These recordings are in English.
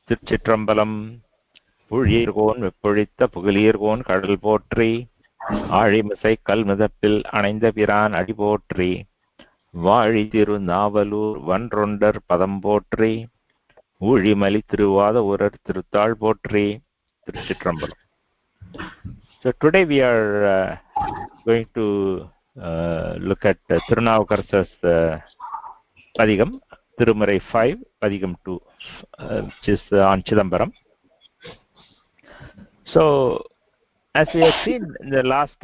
Chidambaram, புழியர்கோன் வெப்பொழித்த புகழியர்கோன் கடல் போற்றி ஆழிமிசை கல்முதப்பில் அணைந்த பிரான் அடி போற்றி வாழி திருநாவலூர் வன்றொண்டர் பதம் போற்றி ஊழிமலி திருவாத ஊரர் திருத்தாள் போற்றி திருச்சிற்றம்பலம். So today we are going to look at Thirunavukkarasar's padhigam, Thirumarai 5, padhigam 2, which is on Chidambaram. So, as we have seen in the last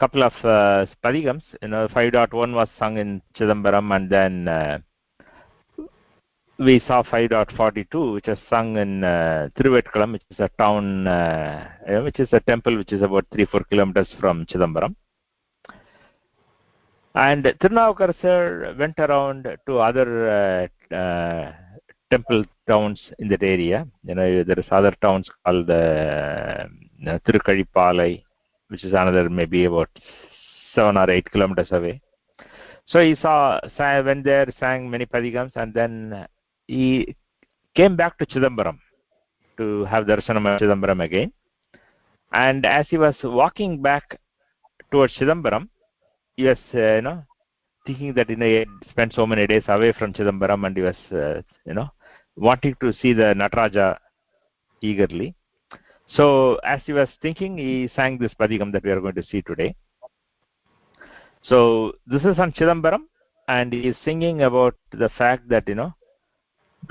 couple of padigams, 5.1 was sung in Chidambaram, and then we saw 5.42, which is sung in Thirunavukkarasar, which is a town, which is a temple which is about 3-4 kilometers from Chidambaram. And Thirunavukkarasar went around to other temple towns in that area. There is other towns called Tirukkuṟundogai, which is another maybe about 7 or 8 kilometers away. So he went there, sang many padigams, and then he came back to Chidambaram to have darshanam at Chidambaram again. And as he was walking back towards Chidambaram, he was thinking that he had spent so many days away from Chidambaram, and he was wanting to see the Nataraja eagerly. So as he was thinking, he sang this padigam that we are going to see today. So this is on Chidambaram, and he is singing about the fact that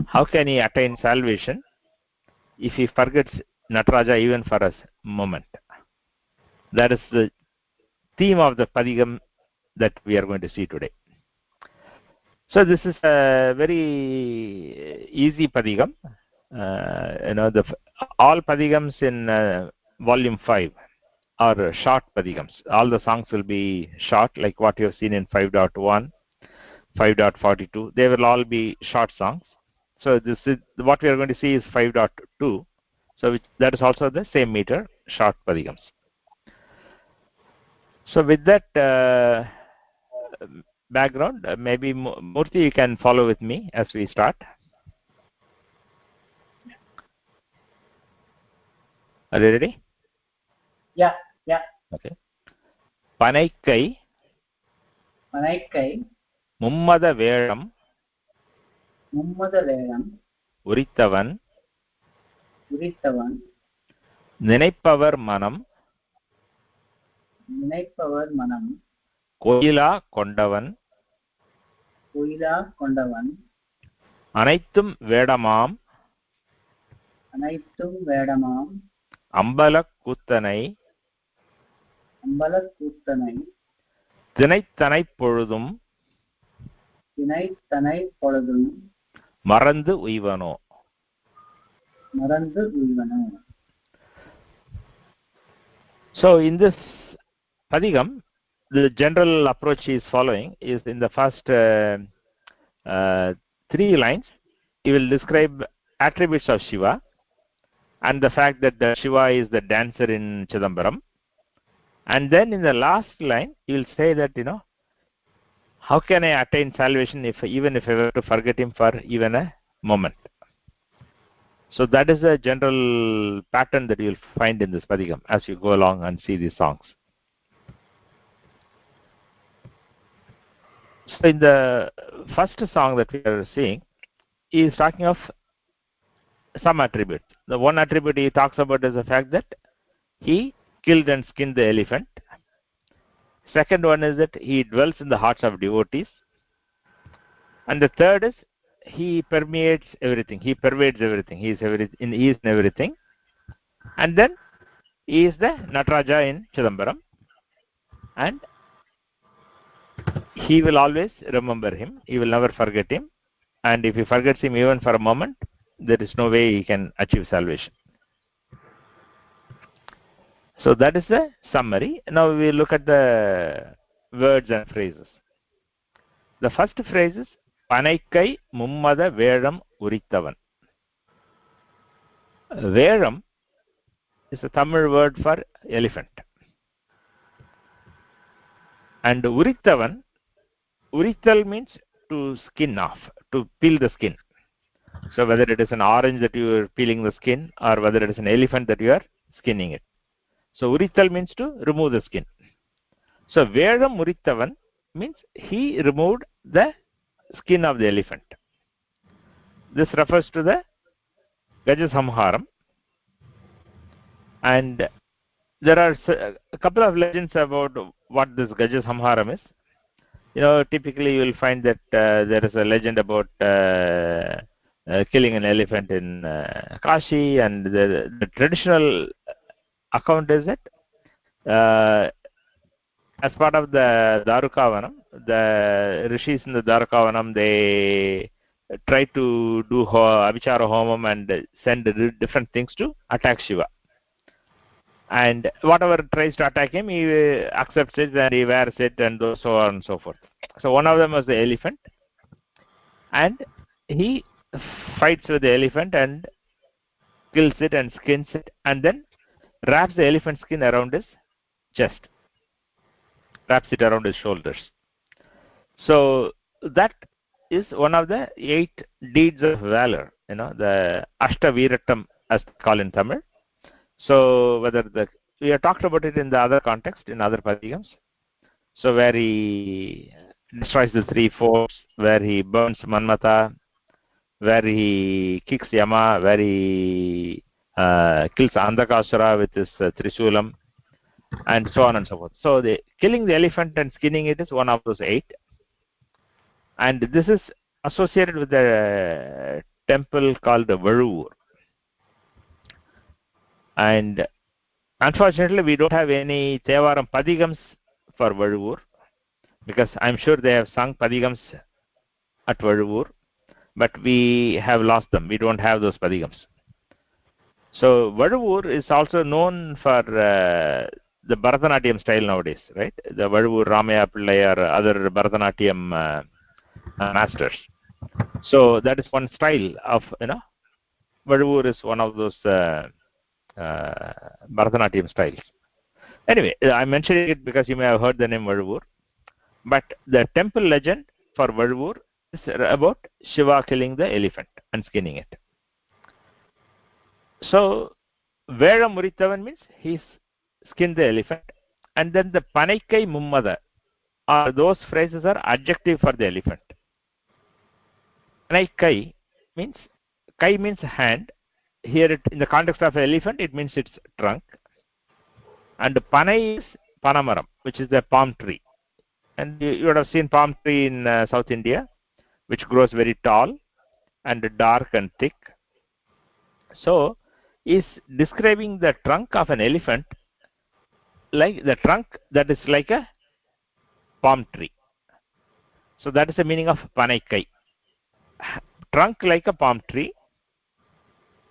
how can he attain salvation if he forgets Nataraja even for a moment. That is the theme of the padigam that we are going to see today. So this is a very easy padigam. All padigams in volume 5 are short padigams. All the songs will be short, like what you have seen in 5.1, 5.42. They will all be short songs. So this is what we are going to see is 5.2. So that is also the same meter, short padigams. So with that background, maybe Murthy, you can follow with me as we start. Are you ready? Yeah. Okay. Panaikkai, mummada vēḻam, urittavan, ninaippavar manam, kōyilāk kōṇḍavan, anaittum vēḍamam, ambalak kūttanait, tinaittanaip poḻudum, maṟandu uyvanō. So in this padigam, the general approach he is following is in the first 3 lines, he will describe attributes of Shiva and the fact that the Shiva is the dancer in Chidambaram. And then in the last line, he will say that, how can I attain salvation even if I were to forget him for even a moment? So that is a general pattern that you will find in this padigam as you go along and see these songs. So in the first song that we are seeing, he is talking of some attributes. The one attribute he talks about is the fact that he killed and skinned the elephant. Second one is that he dwells in the hearts of devotees. And the third is he permeates everything. He pervades everything. He is in everything. And then he is the Nataraja in Chidambaram. And he will always remember him. He will never forget him. And if he forgets him even for a moment, there is no way he can achieve salvation. So that is the summary. Now we look at the words and phrases. The first phrase is panaikkai, mummada, vēḻam, urittavan. Vēḻam is a Tamil word for elephant. And urittavan, urittal means to skin off, to peel the skin. So whether it is an orange that you are peeling the skin, or whether it is an elephant that you are skinning it. So urittal means to remove the skin. So vēḻam urittavan means he removed the skin of the elephant. This refers to the Gajasamharam. And there are a couple of legends about what this Gajasamharam is. Typically you will find that there is a legend about killing an elephant in Kashi, and the traditional account is that as part of the Thirukkuṟundogai, the rishis in the Thirukkuṟundogai, they try to do Avichara Homam and send different things to attack Shiva. And whatever tries to attack him, he accepts it and he wears it, and so on and so forth. So one of them was the elephant, and he fights with the elephant and kills it and skins it, and then wraps the elephant skin around his chest, wraps it around his shoulders. So that is one of the 8 deeds of valor, the Ashtaviratam, as called in Tamil. So we have talked about it in the other context, in other padigams. So where he destroys the 3 forts, where he burns Manmata, where he kicks Yama, where he kills Andhakasura with his Trisulam, and so on and so forth. So killing the elephant and skinning it is one of those 8. And this is associated with the temple called the Vazhavur. And unfortunately, we don't have any thevaram padigams for Vazhavur, because I'm sure they have sung padigams at Vazhavur, but we have lost them. We don't have those padigams. So Vazhavur is also known for the Bharatanatyam style nowadays, right? The Vazhavur, Ramaya Pillai, or other Bharatanatyam masters. So that is one style of, Vazhavur is one of those Bharatanatyam styles. Anyway, I'm mentioning it because you may have heard the name Vazhavur. But the temple legend for Vazhavur is about Shiva killing the elephant and skinning it. So vēḻam urittavan means he skinned the elephant. And then the panaikkai mummada, those phrases are adjective for the elephant. Panaikkai means, kai means hand. Here in the context of elephant, it means its trunk. And panai is panamaram, which is the palm tree. And you would have seen palm tree in South India, which grows very tall and dark and thick. So is describing the trunk of an elephant, like the trunk that is like a palm tree. So that is the meaning of panaikkai. Trunk like a palm tree.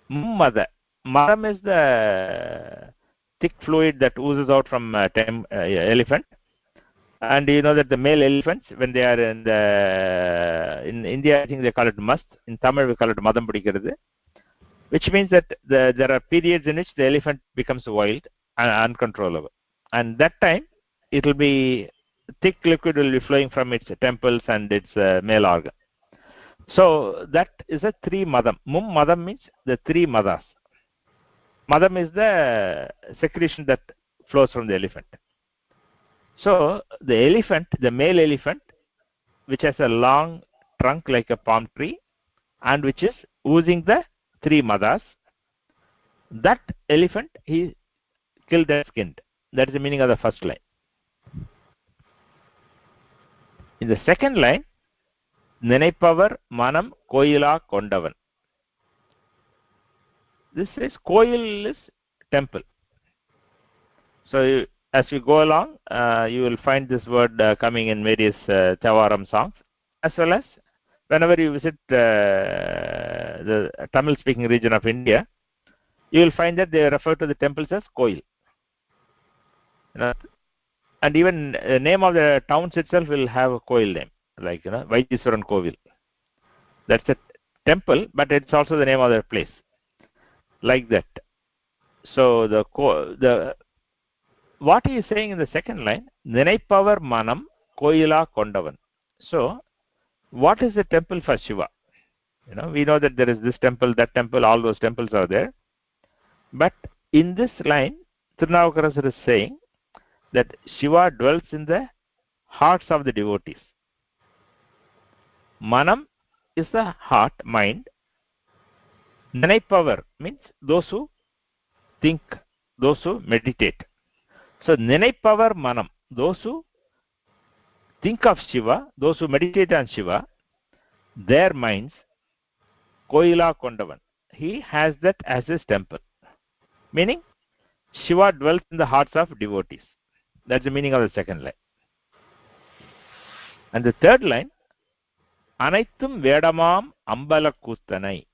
Mummada. Manam is the thick fluid that oozes out from elephant. And you know that the male elephants, when they are in India, I think they call it must. In Tamil, we call it madam padikirathu, which means that there are periods in which the elephant becomes wild and uncontrollable. And that time, it will be thick liquid will be flowing from its temples and its male organ. So that is a 3 madam. Mum-mada means the 3 madas. Madam is the secretion that flows from the elephant. So the elephant, the male elephant, which has a long trunk like a palm tree and which is oozing the 3 madas, that elephant he killed and skinned. That is the meaning of the first line. In the second line, ninaippavar manam kōyilāk kōṇḍavan. This is kōyil is temple. So as we go along, you will find this word coming in various thevaram songs, as well as whenever you visit the Tamil-speaking region of India, you will find that they refer to the temples as kōyil. And even the name of the towns itself will have a kōyil name, like Vaidiswaran Kovil. That's a temple, but it's also the name of the place, like that. So what he is saying in the second line, ninaippavar manam kōyilāk kōṇḍavan. So what is the temple for Shiva? We know that there is this temple, that temple, all those temples are there. But in this line, Thirunavukkarasar is saying that Shiva dwells in the hearts of the devotees. Manam is the heart, mind. Ninaippavar means those who think, those who meditate. So ninaippavar manam, those who think of Shiva, those who meditate on Shiva, their minds, kōyilāk kōṇḍavan, he has that as his temple. Meaning, Shiva dwells in the hearts of devotees. That's the meaning of the second line. And the third line, anaittum vēḍamam ambalak kūttanait.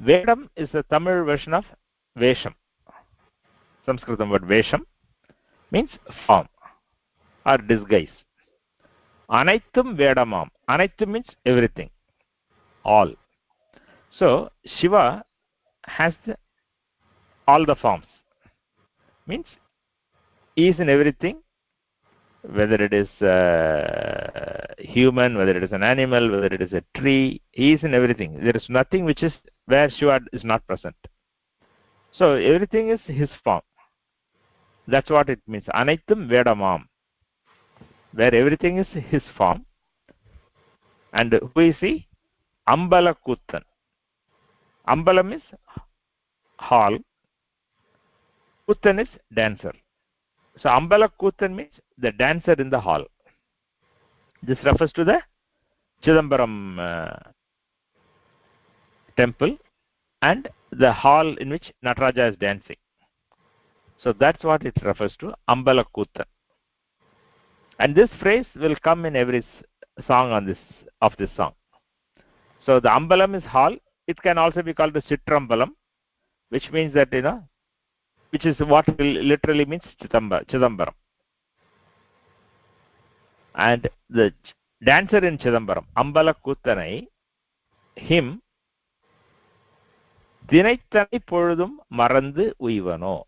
Vēḍam is the Tamil version of Vesham. Sanskritam word Vesham means form or disguise. Anaittum vēḍamam. Anaittum means everything, all. So Shiva has all the forms. Means he is in everything, whether it is human, whether it is an animal, whether it is a tree. He is in everything. There is nothing which is where Shiva is not present. So everything is his form. That's what it means. Anaittum vēḍamam, where everything is his form. And who is he? Ambalak kūttan. Ambalam is hall. Kūttan is dancer. So ambalak kūttan means the dancer in the hall. This refers to the Chidambaram temple and the hall in which Nataraja is dancing. So that's what it refers to, ambalak kūttan. And this phrase will come in every song of this song. So the ambalam is hall. It can also be called the Chidambaram, which means that, which is what literally means Chidambaram. And the dancer in Chidambaram, ambalak kūttanai, him, tinaittanaip poḻudum maṛandu uyvanō.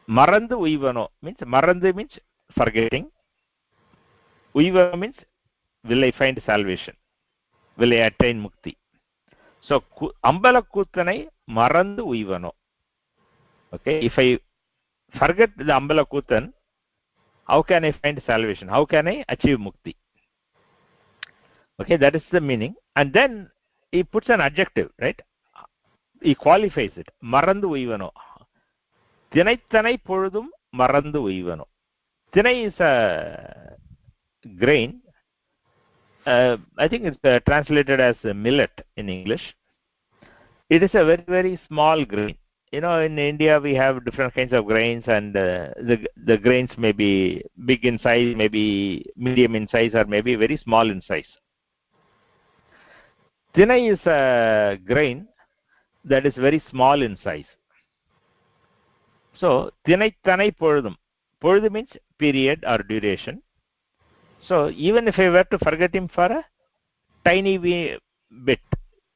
Maṛandu uyvanō means, maṛandu means forgetting. Uyvanō means, will I find salvation? Will I attain mukti? So ambalak kūttanai maṛandu uyvanō. Okay, if I forget the ambalak kūttan, how can I find salvation? How can I achieve mukti? Okay, that is the meaning. And then he puts an adjective, right? He qualifies it. Maṛandu uyvanō. Tinaittanaip poḻudum maṛandu uyvanō. Tinai is a grain. I think it's translated as millet in English. It is a very, very small grain. In India we have different kinds of grains, and the grains may be big in size, maybe medium in size, or maybe very small in size. Tinai is a grain that is very small in size. So tinaittanaip poḻudum. Poḻudum means period or duration. So even if I were to forget him for a tiny bit,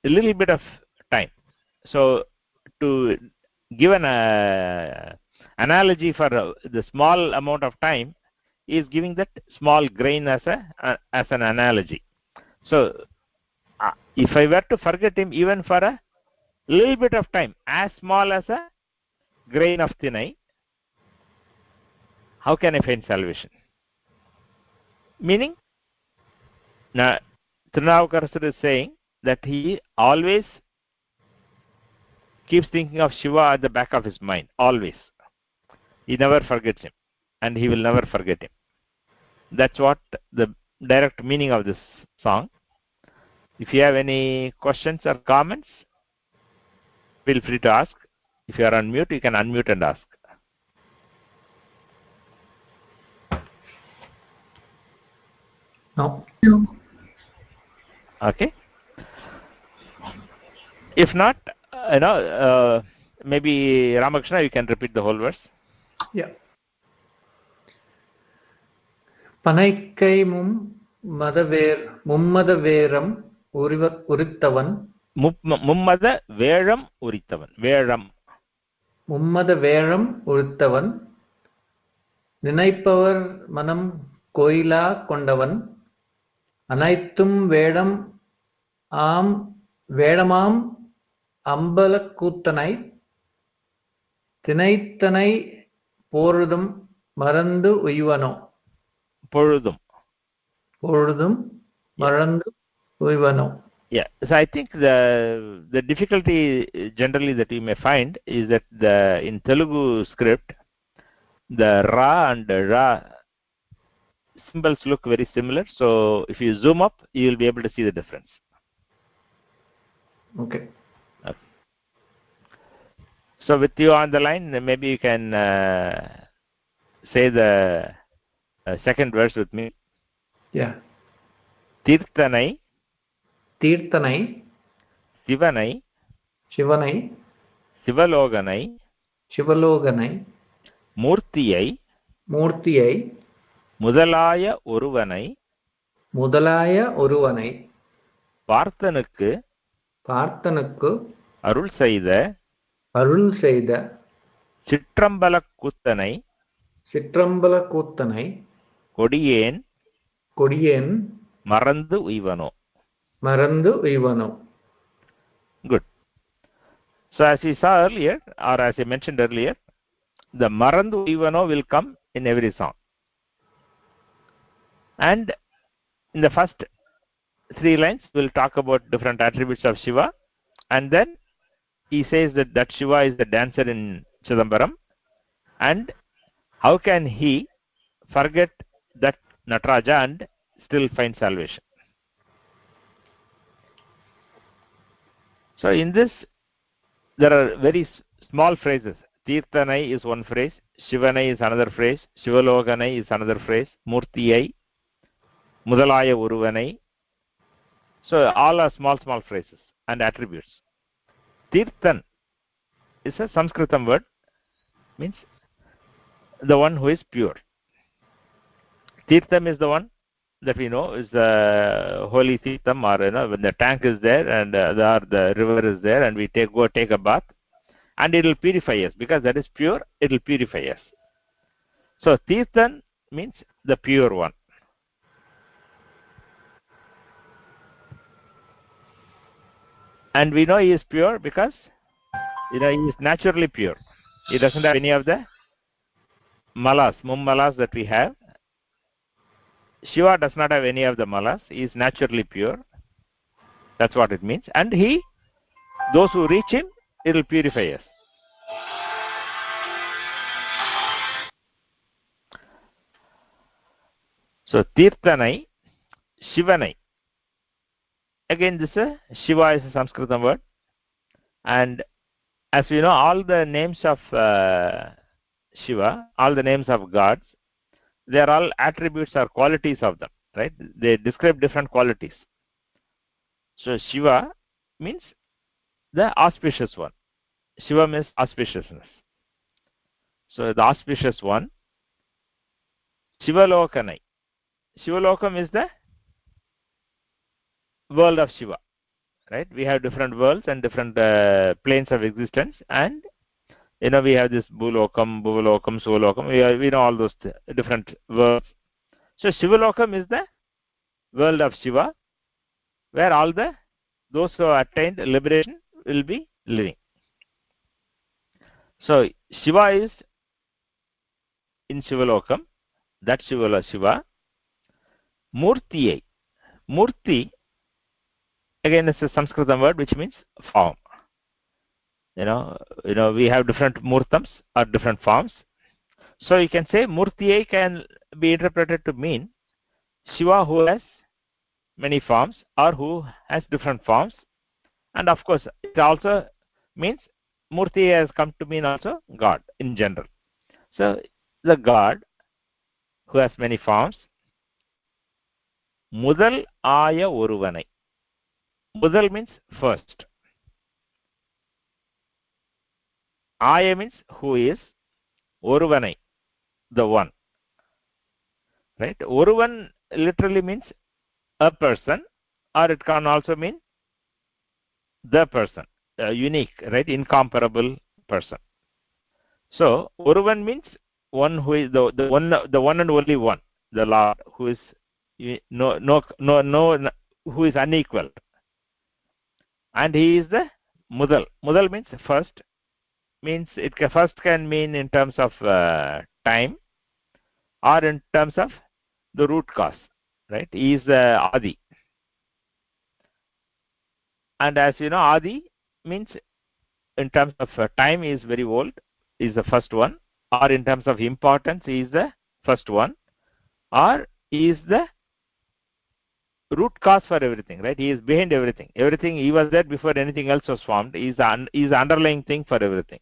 a little bit of time. So to give an analogy for the small amount of time, he is giving that small grain as an analogy. So if I were to forget him even for a little bit of time, as small as a grain of tinai, how can I find salvation? Meaning, Thirunavukkarasar is saying that he always keeps thinking of Shiva at the back of his mind, always. He never forgets him, and he will never forget him. That's what the direct meaning of this song. If you have any questions or comments, feel free to ask. If you are on mute, you can unmute and ask. No. Okay. If not, maybe Ramakrishna, you can repeat the whole verse. Yeah. Panaikkai mummada vēram urittavan. Mummada vēram urittavan. Vēram. Mummada vēram urittavan. ninaippavar manam kōyilāk koṇḍavan, anaittum vēḍamam ambalak kūttanait, tinaittanaip poḻudum maṛandu uyvanō. poḻudum. poḻudum maṛandu uyvanō. Yeah, so I think the difficulty generally that you may find is that in Telugu script, the ra and the ra symbols look very similar. So if you zoom up, you will be able to see the difference. Okay. So with you on the line, maybe you can say the second verse with me. Yeah. Tirthanai, Tirthanai, Sivanai, Shivanai, Sivaloganai, Shivaloganai, Murtiyai, Murtiyai, Mudalaya Uruvanai, Mudalaya Uruvanai, Parthanukku, Parthanukku, Arul Seida, Arul Seida, Chidambaram Kūttanai, Chidambaram Kūttanai, Kodiyen, Kodiyen, maṛandu uyvanō. maṛandu uyvanō. Good. So as we saw earlier, or as I mentioned earlier, the maṛandu uyvanō will come in every song. And in the first 3 lines, we'll talk about different attributes of Shiva. And then he says that Shiva is the dancer in Chidambaram. And how can he forget that Nataraja and still find salvation? So in this, there are very small phrases. Tirthanai is one phrase, Shivanai is another phrase, Shivaloganai is another phrase, Murtiyai, Mudalaya Uruvanai. So all are small phrases and attributes. Tirthan is a Sanskritam word, means the one who is pure. Tirtham is the one that we know is the holy tirtham, or when the tank is there and the river is there and we go take a bath, and it will purify us, because that is pure, it will purify us. So tirthan means the pure one. And we know he is pure because he is naturally pure. He doesn't have any of the malas, mum-madas that we have. Shiva does not have any of the malas. He is naturally pure. That's what it means. And those who reach him, it will purify us. So Tirthanai, Shivanai. Again, this Shiva is a Sanskritam word. And as we know, all the names of Shiva, all the names of gods, they are all attributes or qualities of them, right? They describe different qualities. So Shiva means the auspicious one. Shiva means auspiciousness. So the auspicious one. Shivalokanai. Shivalokam is the world of Shiva, right? We have different worlds and different planes of existence, and we have this Bhulokam, Bhuvalokam, Suvalokam. We know all those different worlds. So Shivalokam is the world of Shiva, where all those who have attained liberation will be living. So Shiva is in Shivalokam, that Shiva. Murtiyai. Murti, again, is a Sanskritam word which means form. We have different murtams or different forms. So you can say Murtiyai can be interpreted to mean Shiva who has many forms or who has different forms. And of course, it also means Murti has come to mean also God in general. So the God who has many forms. Mudal Aya Uruvanai. Mudal means first. Aya means who is. Uruvanai, the one. Right? Uruvan literally means a person, or it can also mean the person, a unique, right? Incomparable person. So Uruvan means one who is the one and only one, the Lord, who is no, who is unequaled, and he is the mudal. Mudal means first, means it first can mean in terms of time or in terms of the root cause, right? He is Adi, and as you know, Adi means in terms of time he is very old, is the first one, or in terms of importance he is the first one, or he is the root cause for everything, right? He is behind everything. Everything, he was there before anything else was formed. He is the underlying thing for everything.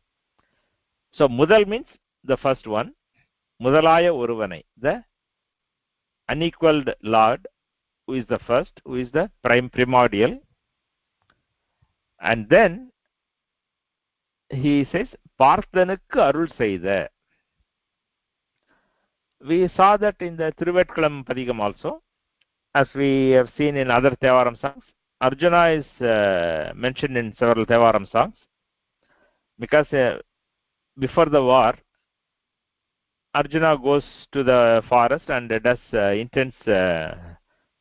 So mudal means the first one, mudalaya uruvanai, the unequaled Lord, who is the first, who is the primordial. And then he says parthanukku arul seida. We saw that in the Thirunavukkarasar padigam also, as we have seen in other thevaram songs. Arjuna is mentioned in several thevaram songs because before the war, Arjuna goes to the forest and does intense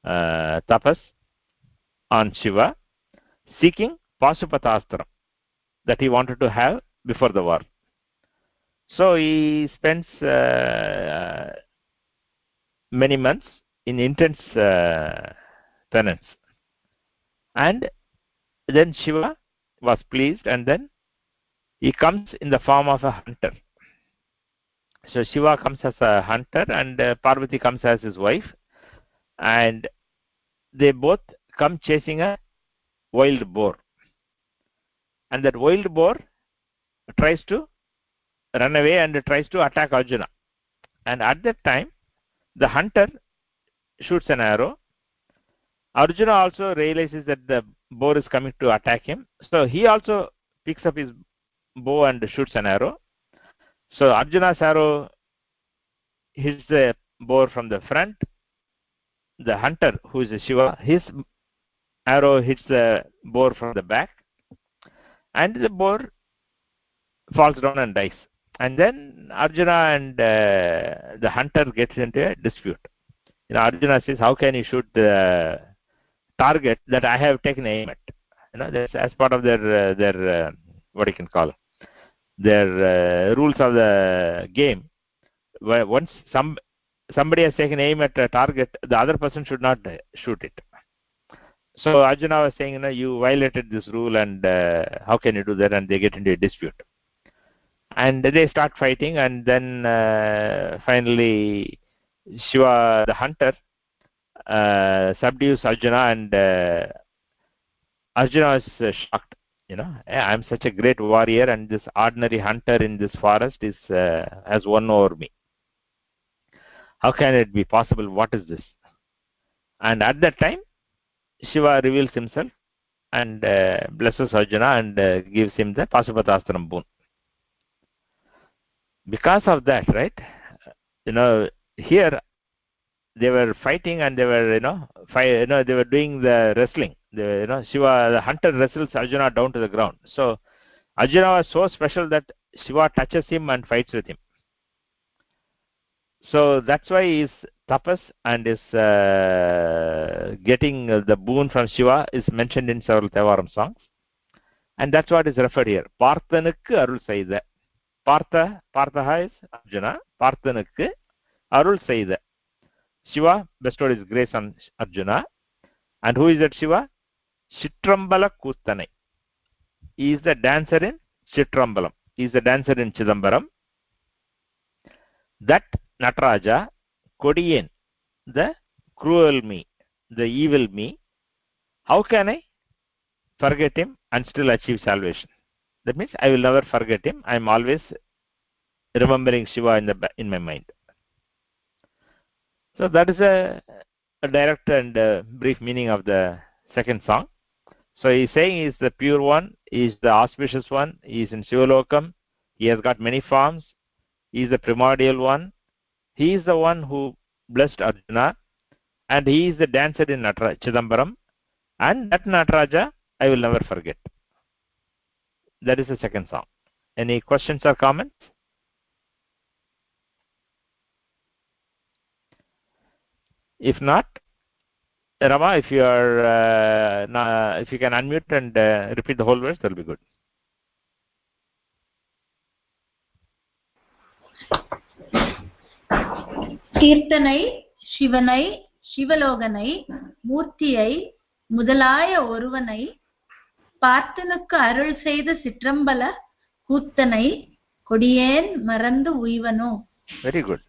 tapas on Shiva, seeking Pashupatastra that he wanted to have before the war. So he spends many months in intense penance, and then Shiva was pleased, and then he comes in the form of a hunter. So Shiva comes as a hunter, and Parvati comes as his wife, and they both come chasing a wild boar, and that wild boar tries to run away and tries to attack Arjuna, and at that time the hunter shoots an arrow. Arjuna also realizes that the boar is coming to attack him, so he also picks up his bow and shoots an arrow. So Arjuna's arrow hits the boar from the front. The hunter, who is Shiva, his arrow hits the boar from the back, and the boar falls down and dies. And then Arjuna and the hunter gets into a dispute. Arjuna says, how can you shoot the target that I have taken aim at? That's as part of their what you can call their rules of the game. Where once somebody has taken aim at a target, the other person should not shoot it. So Arjuna was saying, you violated this rule, and how can you do that? And they get into a dispute, and they start fighting, and then finally Shiva, the hunter, subdues Arjuna, and Arjuna is shocked. I'm such a great warrior, and this ordinary hunter in this forest has won over me. How can it be possible? What is this? And at that time, Shiva reveals himself and blesses Arjuna and gives him the Pashupatastra boon. Because of that, right? Here they were fighting, and they were they were doing the wrestling. Shiva, the hunter, wrestles Arjuna down to the ground. So Arjuna was so special that Shiva touches him and fights with him. So that's why his tapas and his getting the boon from Shiva is mentioned in several thevaram songs, and that's what is referred here. Parthanukku arul seida. Partha is Arjuna. Parthanukku arul seida. Shiva bestowed his grace on Arjuna. And who is that Shiva? Chidambaram kūttanait. He is the dancer in Chidambaram. He is the dancer in Chidambaram. That Nataraja, Kodiyen, the cruel me, the evil me, how can I forget him and still achieve salvation? That means I will never forget him. I am always remembering Shiva in my mind. So that is a direct and brief meaning of the second song. So he is saying he is the pure one, he is the auspicious one, he is in Shivalokam, he has got many forms, he is the primordial one, he is the one who blessed Arjuna, and he is the dancer in Chidambaram, and that Nataraja I will never forget. That is the second song. Any questions or comments? If not, Rama, if you are if you can unmute and repeat the whole verse, that will be good. Kirtanai, Shivanai, Shivaloganai, Murtiyai, Mudalaya Oruvanai, Parthanukku Arul Seida Citrambala, Kūttanait, Kodiyen Marandu uyvanō. Very good.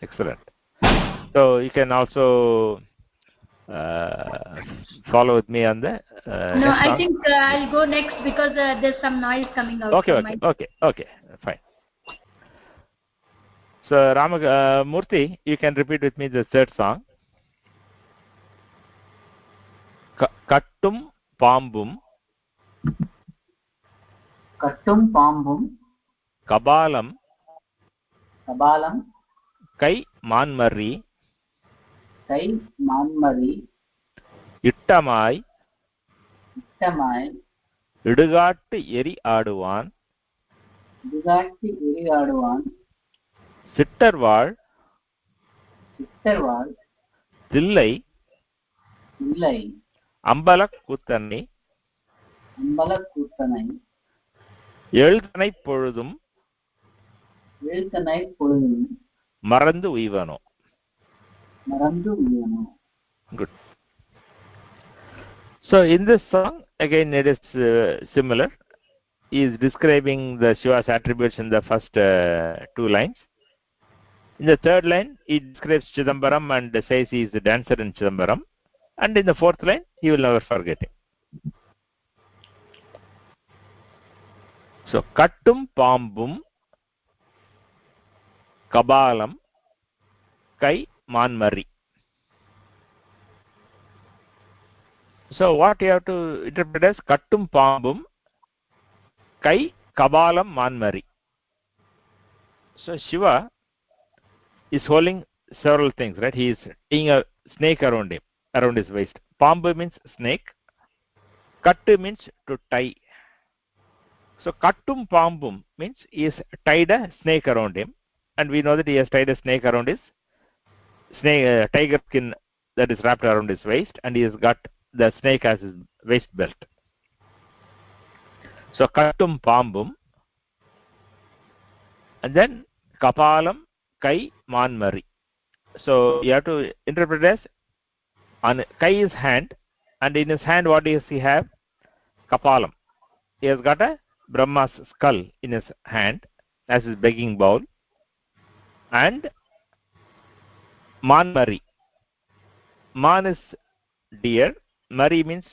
Excellent. So you can also follow with me on the no, I think I'll go next because there's some noise coming out. Okay, fine. So Murthy, you can repeat with me the third song. Kattum Pambum, Kabalam, Kai Manmari, Ittamai, Idugattu Eri Aduvan, Sittarval, Thillai, ambalak kūttanait, Elthanai poḻudum, maṛandu uyvanō. Good. So in this song, again it is similar. He is describing the Shiva's attributes in the first two lines. In the third line, he describes Chidambaram and says he is a dancer in Chidambaram. And in the fourth line, he will never forget him. So, Kattum Pambum, Kabalam, Kai Manmari. So, what you have to interpret as Kattum Pambum, Kai Kabalam Manmari. So, Shiva is holding several things, right? He is tying a snake around him, around his waist. Pambu means snake. Kattu means to tie. So Kattum Pambum means he has tied a snake around him, and we know that he has tied a snake around his snake tiger skin that is wrapped around his waist, and he has got the snake as his waist belt. So Kattum Pambum, and then Kapalam Kai Manmari. So you have to interpret as on Kai is hand, and in his hand what does he have? Kapalam. He has got a Brahma's skull in his hand as his begging bowl, and Manmari. Man is deer, Mari means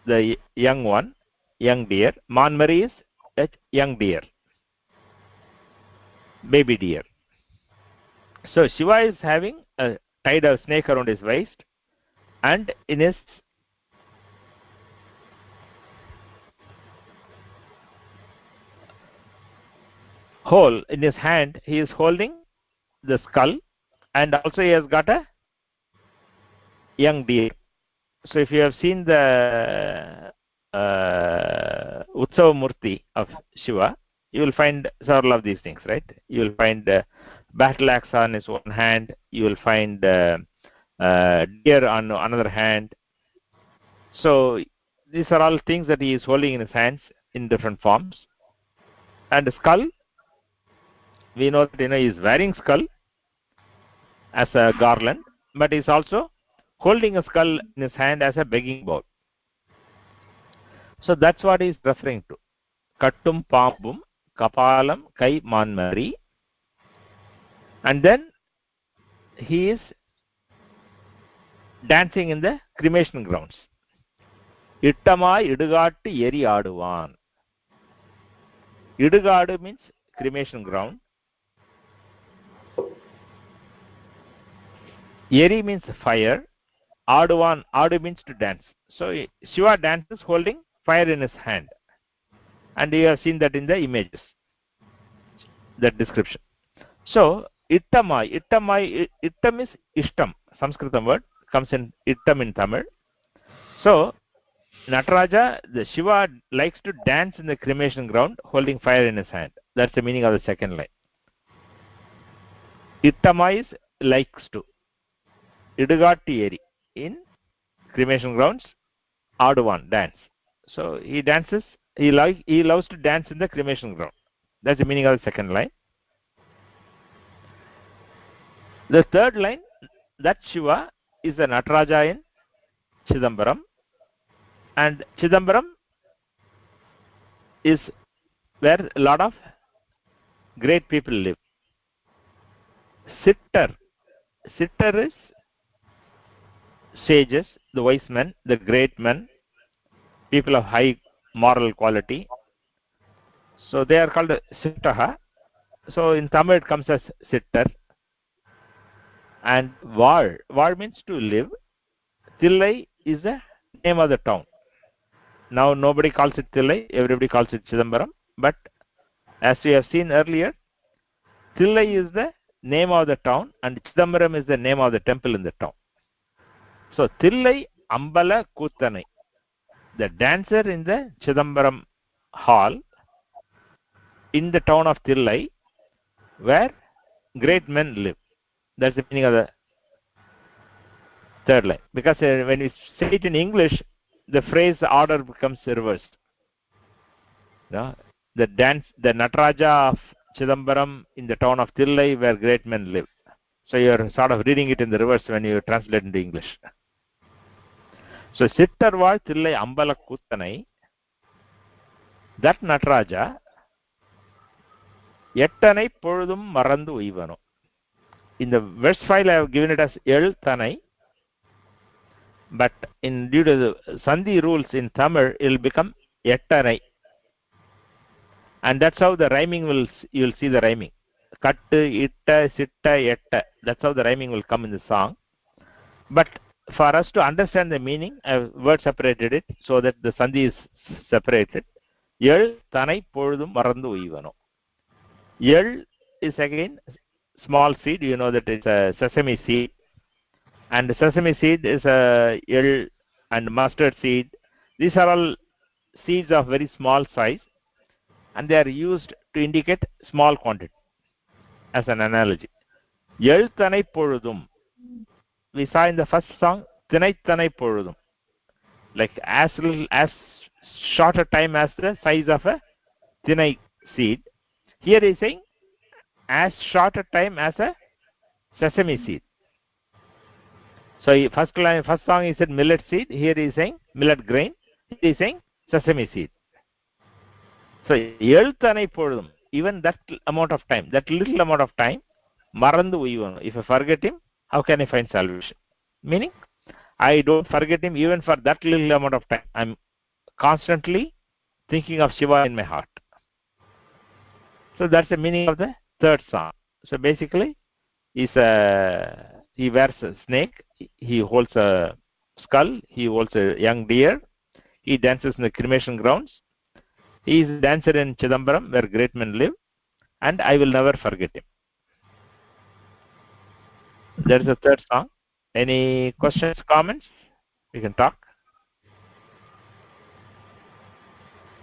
the young one, young deer. Manmari is a young deer, baby deer. So Shiva is having tied a snake around his waist, and in his hole in his hand he is holding the skull, and also he has got a young deer. So if you have seen the Utsava Murti of Shiva, you will find several of these things, right? You will find battle axe on his one hand, you will find deer on another hand. So these are all things that he is holding in his hands in different forms. And the skull, we know that he is wearing skull as a garland, but he is also holding a skull in his hand as a begging bowl. So that's what he is referring to. Kattum Pambum, Kapalam Kai Manmari. And then he is dancing in the cremation grounds. Ittamai Idugattu Eri Aduvan. Idugadu means cremation ground. Eri means fire. Aduvan, Adu means to dance. So Shiva dances holding fire in his hand. And you have seen that in the images, that description. So Ittamai, Ittam is Ishtam, Sanskritam word, comes in Ittam in Tamil. So Nataraja, the Shiva likes to dance in the cremation ground holding fire in his hand. That's the meaning of the second line. Ittamai is likes to. Idugaatti in cremation grounds, Aduvan, dance. So he dances, he loves to dance in the cremation ground. That's the meaning of the second line. The third line, that Shiva is a Nataraja in Chidambaram, and Chidambaram is where a lot of great people live. Sitter is sages, the wise men, the great men, people of high moral quality. So they are called Sittaha. So in Tamil it comes as Sitter. And Var means to live. Thillai is the name of the town. Now nobody calls it Thillai, everybody calls it Chidambaram. But as we have seen earlier, Thillai is the name of the town and Chidambaram is the name of the temple in the town. So Thillai ambalak kūttanait, the dancer in the Chidambaram hall in the town of Thillai, where great men live. That's the meaning of the third line. Because when we say it in English, the phrase order becomes reversed. No? The Nataraja of Chidambaram in the town of Thillai, where great men live. So you are sort of reading it in the reverse when you translate into English. So Sittarvar Thillai ambalak kūttanait, that Nataraja, ettanai poḻudum maṛandu uyvanō. In the verse file I have given it as tanai, but due to the Sandhi rules in Tamil, it will become ettanai. And that's how the rhyming you will see the rhyming. Kattu, itta, sitta, etta. That's how the rhyming will come in the song. But for us to understand the meaning, I have word separated it so that the Sandhi is separated. Tanai poḻudum maṛandu uyvanō. Is again small seed. You know that it's a sesame seed. And the sesame seed is a and mustard seed. These are all seeds of very small size. And they are used to indicate small quantity as an analogy. Tanai poḻudum. We saw in the first song, tinaittanaip. Like as short a time as the size of a tinai seed. Here he is saying as short a time as a sesame seed. So first song he said millet seed. Here he is saying millet grain. He is saying sesame seed. So tanai poḻudum, even that amount of time, that little amount of time, maṛandu uyvanō. If I forget him, how can I find salvation? Meaning, I don't forget him even for that little amount of time. I'm constantly thinking of Shiva in my heart. So that's the meaning of the third song. So basically, he wears a snake, he holds a skull, he holds a young deer, he dances in the cremation grounds, he is a dancer in Chidambaram where great men live, and I will never forget him. There is a third song. Any questions, comments? We can talk.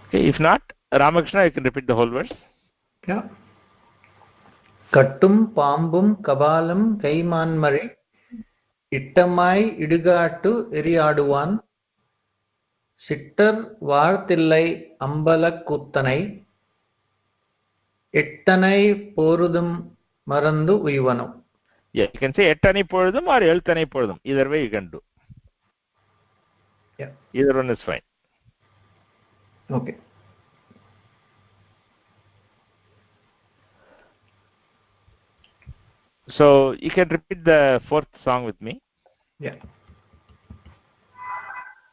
Okay, if not, Ramakrishna, you can repeat the whole verse. Yeah. Kattum pambum kabalam kaimanmari ittamai idugaattu eriyaduvan sittar vaarthillai ambalak kūttanait ettanai poḻudum maṛandu uyvanō. Yeah, you can say ettanai poḻudum or tanai poḻudum. Either way you can do. Yeah. Either one is fine. Okay. So you can repeat the fourth song with me. Yeah.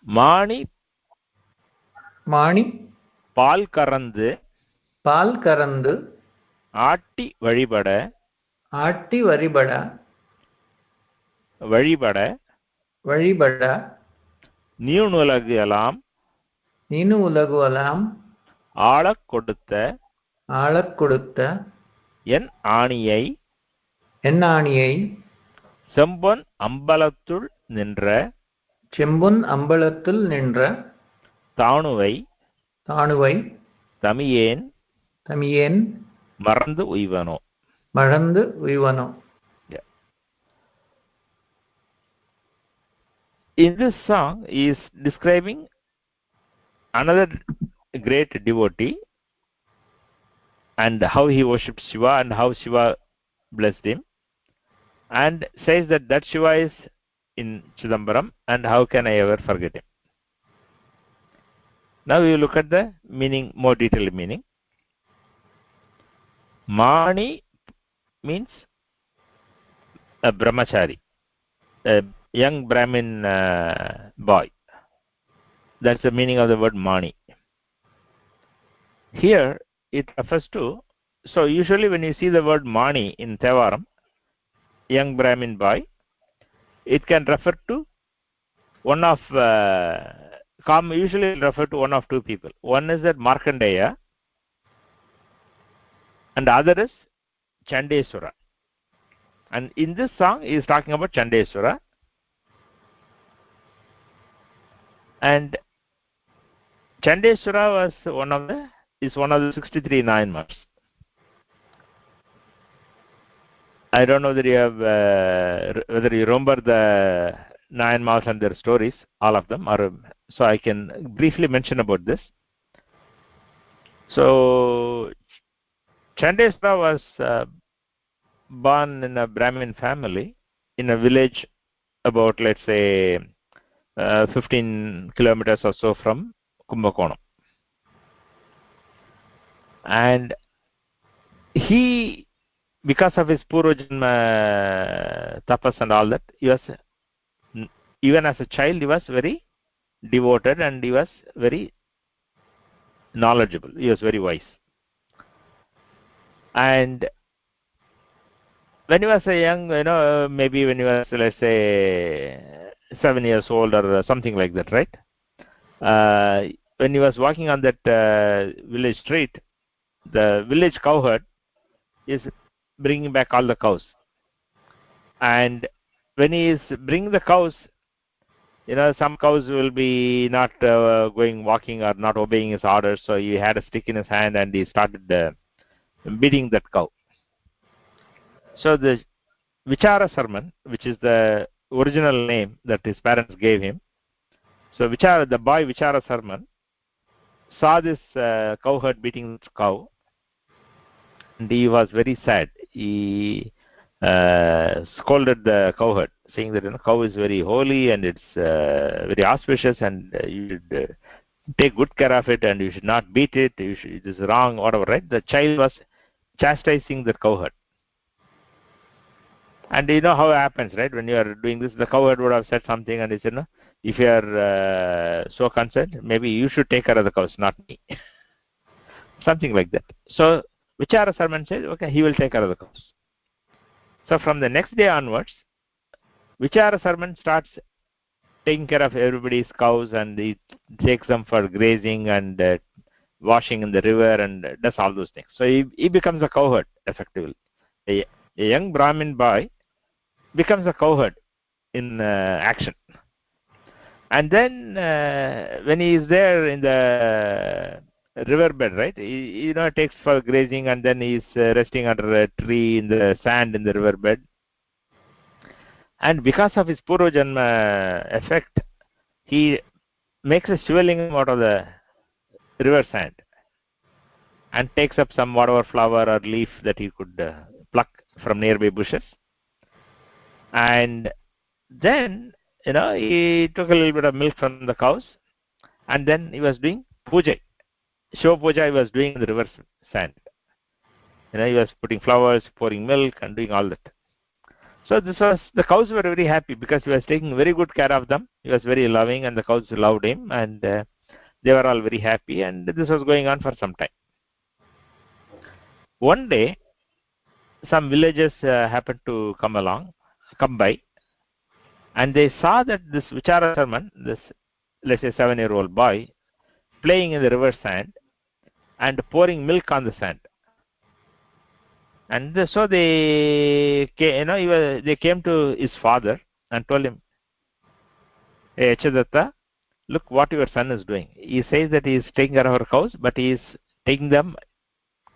Mani பால் கறந்து ஆட்டி வழிபட நீனுலகெல்லாம் ஆளக் கொடுத்த என் ஆணியை செம்பொன் அம்பலத்துள் நின்ற தாணுவை தமியேன் மறந்து uyvanō. Yeah. in this song, he is describing another great devotee and how he worshipped Shiva and how Shiva blessed him, and says that Shiva is in Chidambaram, and how can I ever forget him? Now we look at the meaning, more detailed meaning. Mani means a brahmachari, a young Brahmin boy. That's the meaning of the word Mani. Here it refers to, so usually when you see the word Mani in thevaram, young Brahmin boy, it can refer to one of, usually refer to one of two people. One is that Markandeya, and the other is Chandeswara. And in this song, he is talking about Chandeswara. And Chandeswara was one of the 63 Nayanmars. I don't know whether you have, whether you remember the Nayanmars and their stories, all of them, or so I can briefly mention about this. So Chandeswara was born in a Brahmin family in a village about, let's say, 15 kilometers or so from Kumbakonam. And he, because of his Purvajanma tapas and all that, he was, even as a child, he was very devoted and he was very knowledgeable. He was very wise. And when he was a young, maybe when he was, let's say, 7 years old or something like that, right? When he was walking on that village street, the village cowherd is bringing back all the cows. And when he is bringing the cows, some cows will be not walking or not obeying his orders. So he had a stick in his hand and he started beating that cow. So the Vichara Sarman, which is the original name that his parents gave him. So the boy Vichara Sarman saw this cowherd beating this cow, and he was very sad. He scolded the cowherd, saying that cow is very holy and it's very auspicious, and you should take good care of it, and you should not beat it. It is wrong, whatever, right? The child was chastising the cowherd. And you know how it happens, right? When you are doing this, the cowherd would have said something, and he said, no, if you are so concerned, maybe you should take care of the cows, not me. Something like that. So Vichara Sarman said, okay, he will take care of the cows. So from the next day onwards, Vichara Sarman starts taking care of everybody's cows, and he takes them for grazing and washing in the river and does all those things. So he becomes a cowherd, effectively. A young Brahmin boy becomes a cowherd in action. And then when he is there in the riverbed, right, he takes for grazing, and then he is resting under a tree in the sand in the riverbed. And because of his Purvajanma effect, he makes a Shivalingam out of the river sand and takes up some whatever flower or leaf that he could pluck from nearby bushes. And then, he took a little bit of milk from the cows, and then he was doing puja. Shiva puja he was doing in the river sand. He was putting flowers, pouring milk, and doing all that. So the cows were very happy because he was taking very good care of them. He was very loving, and the cows loved him, and they were all very happy, and this was going on for some time. One day, some villagers happened to come by, and they saw that this Vichara Sarman, this, let's say, 7-year-old boy, playing in the river sand and pouring milk on the sand. And so they came to his father and told him, "Hey, Achadatta, look what your son is doing. He says that he is taking care of our cows, but he is taking them,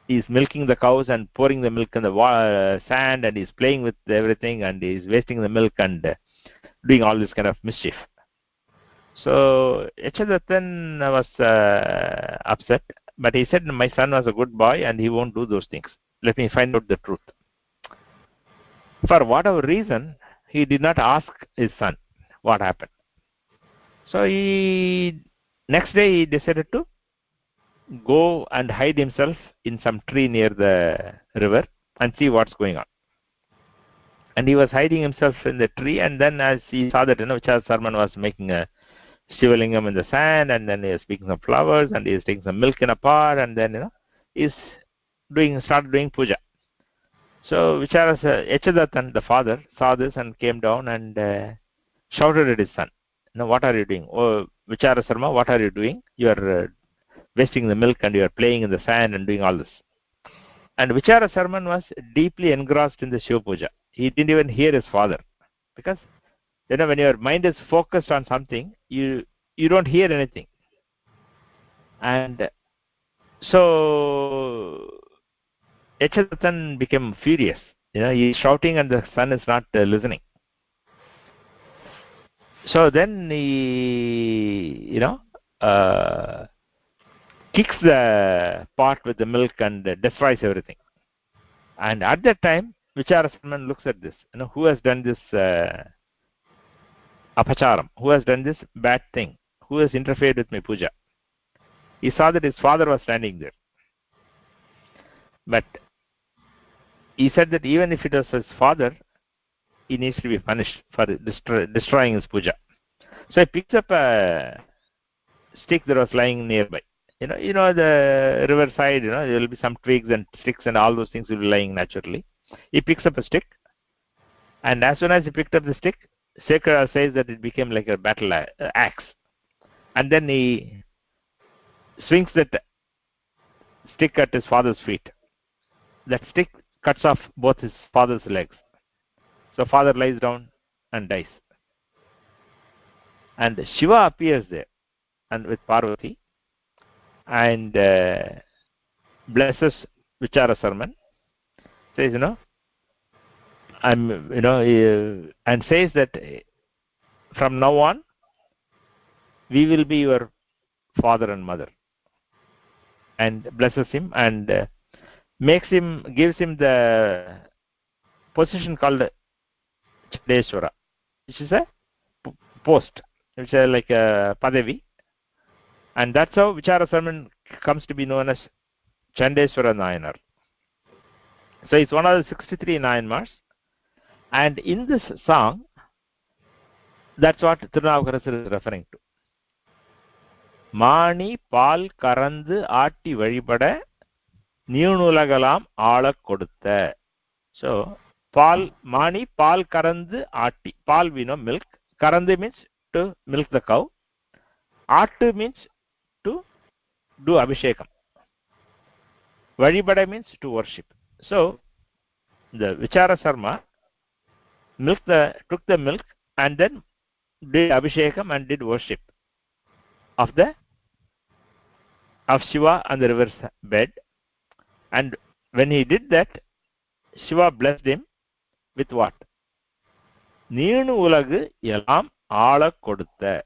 he is milking the cows and pouring the milk in the sand, and he is playing with everything, and he is wasting the milk and doing all this kind of mischief." So Echadatan was upset, but he said, my son was a good boy and he won't do those things. Let me find out the truth. For whatever reason, he did not ask his son what happened. So next day he decided to go and hide himself in some tree near the river and see what's going on. And he was hiding himself in the tree, and then as he saw that Vichara Sarman was making a Shivalingam in the sand, and then he was picking some flowers, and he was taking some milk in a pot, and then he's started doing puja. So Echadatan, the father, saw this and came down and shouted at his son, what are you doing? Oh, Vichara Sarma, what are you doing? You are wasting the milk and you are playing in the sand and doing all this. And Vichara Sarman was deeply engrossed in the Shiva Puja. He didn't even hear his father. Because, when your mind is focused on something, you don't hear anything. And so Echadatan became furious. He's shouting and the son is not listening. So then he, kicks the pot with the milk and destroys everything. And at that time, Vichara Sarman looks at this. Who has done this apacharam? Who has done this bad thing? Who has interfered with my puja? He saw that his father was standing there. But he said that even if it was his father, he needs to be punished for destroying his puja. So he picks up a stick that was lying nearby. The riverside, there will be some twigs and sticks and all those things will be lying naturally. He picks up a stick, and as soon as he picked up the stick, Shekhara says that it became like a battle axe. And then he swings that stick at his father's feet. That stick cuts off both his father's legs. So father lies down and dies. And Shiva appears there and with Parvati and blesses Vichara Sarman, says, and says that from now on we will be your father and mother, and blesses him and gives him the position called Chandeshwara, which is a post, which is like a padavi, and that's how Vichara Sarman comes to be known as Chandeshwara Nayanar. So it's one of the 63 Nayanmars, and in this song, that's what Thirunavukkarasar is referring to. Mani Pal Karandu Aatti Vazhibada Neenulagalam Aalak Kodutha. So Mani Pal Karandu Aatti. Pal we know milk. Karandu means to milk the cow. Aattu means to do abhishekam. Vazhibada means to worship. So the Vichara Sarma took the milk and then did abhishekam and did worship of Shiva on the river's bed. And when he did that, Shiva blessed him with what? Neenu ulagu elam aala kodutha.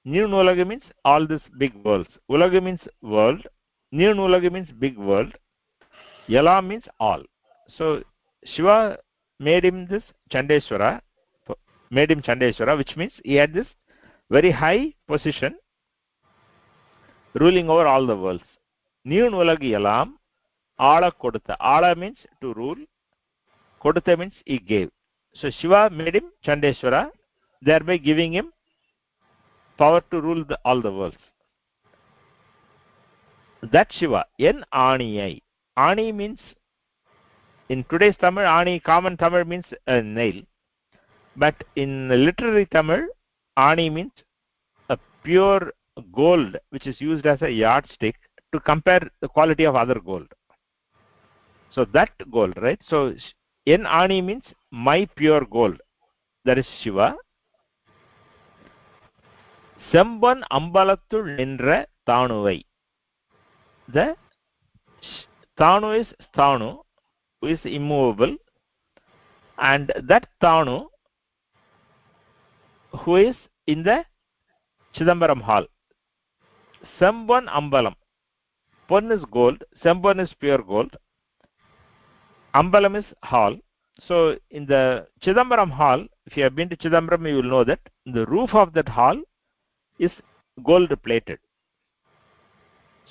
Neenu ulagu means all these big worlds. Ulagu means world. Neenu ulagu means big world. Elam means all. So Shiva made him this Chandeshwara, which means he had this very high position ruling over all the worlds. Neenu ulagu elam aala kodutha. Aala means to rule. Kodutha means he gave. So Shiva made him Chandeshwara, thereby giving him power to rule all the worlds. That Shiva, en Aniyai. Ani means, in today's Tamil, Ani, common Tamil means a nail. But in literary Tamil, Ani means a pure gold which is used as a yardstick to compare the quality of other gold. So that gold, right? So En Ani means my pure gold. That is Shiva. Semban Ambalattul Nindra Thanuvai. The Thanu is Thanu, who is immovable, and that Thanu, who is in the Chidambaram hall. Sembon ambalam. Pon is gold, Sembon is pure gold. Ambalam is hall. So in the Chidambaram hall, if you have been to Chidambaram, you will know that the roof of that hall is gold plated.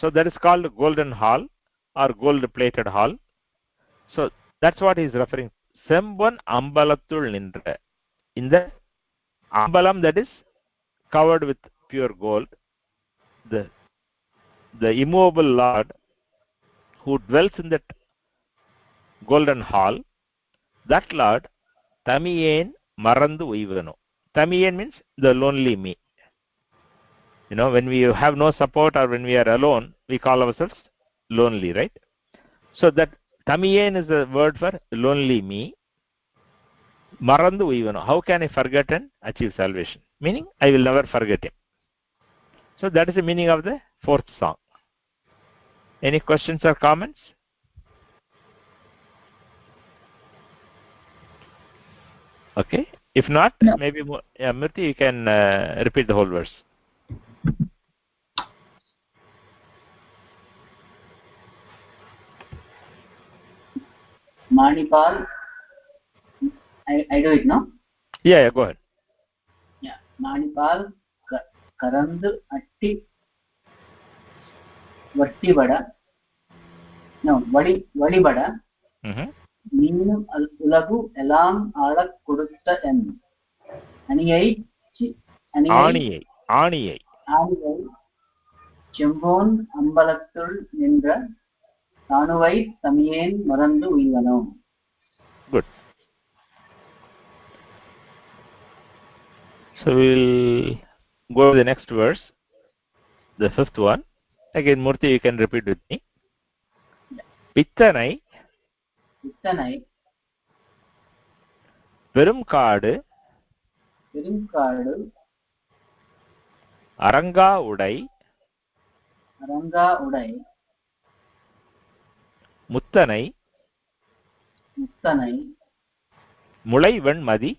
So that is called golden hall or gold plated hall. So that's what he is referring. Sembon ambalathul nindra. In the ambalam, that is covered with pure gold, the immovable Lord who dwells in that golden hall, that Lord, Tamiyen maṛandu uyvanō. Tamiyen means the lonely me. You know, when we have no support or when we are alone, we call ourselves lonely, right? So that Tamiyen is a word for lonely me. Maṛandu uyvanō. How can I forget and achieve salvation? Meaning, I will never forget him. So that is the meaning of the fourth song. Any questions or comments? Okay. If not, no. Maybe Murthy, you can repeat the whole verse. Manipal, I do it now? Yeah, go ahead. Yeah. Manipal, Karandu, Atti, Vattivada. No, Valibada. Meenu Ulagu, Elam, Alak, Kudutta, and Aniyai, Chembon, Ambalathul, Nindra, Tanuvai, Tamiyen, maṛandu uyvanō. Good. So we'll go to the next verse, the fifth one. Again, Murthy, you can repeat with me. Pittanai, Perumkaadu, Aranga udai, Muttanai, Mulai Venmadi,